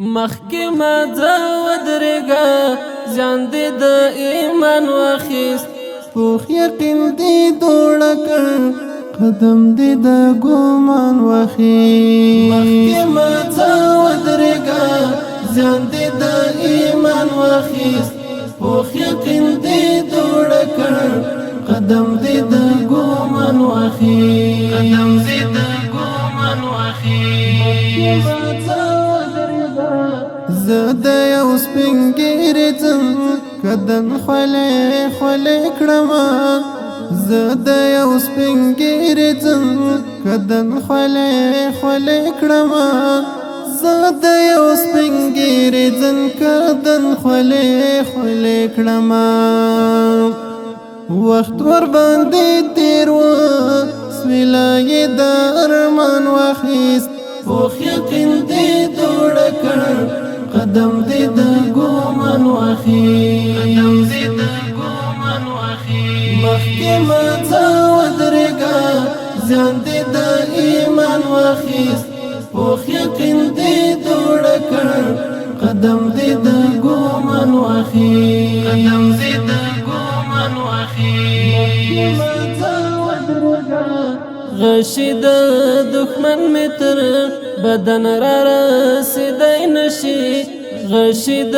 مخکې مځه ودرېږه ځان دې د ایمان واخیست پوخ یقین دې دوړه کړ قدم دې د ګمان واخیست مخکې مځه ودرېږه ځان دې د ایمان واخیست پوخ یقین دې دوړه کړ قدم دې د ګمان واخیست قدم دې د ګمان واخیست زه د یو سپین ږیرې ځم کدن خولې خولې کړمه زه د یو سپین ږیرې ځم کدن خولې خولې کړمه زه د یو سپین ږیرې ځم کدن خولې خولې کړمه وخت ور باندې تیر و سویلا یې د ارمان واخیست پوخ یقین دې دوړه کړ قدم دې د ګمان واخیست قدم دې د ګمان واخیست مخکې مځه ودرېږه ځان دې د ایمان واخیست پوخ یقین دې دوړه کړ قدم دې د ګمان واخیست قدم دې د ګمان واخیست غشي د دښمن متر بدن را رسیدای نشي غشي د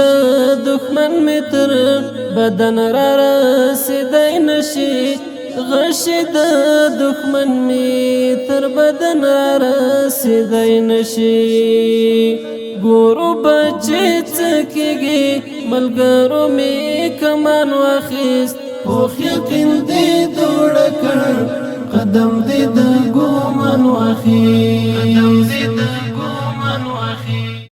دښمن متر بدن را رسیدای نشي غشي د دښمن متر بدن را رسیدای نشي ګورو بچي څکيږي ملګرو می کمان واخیست پوخ یقین دې دوړه کړ قدم دې د ګمان واخیست قدم دې د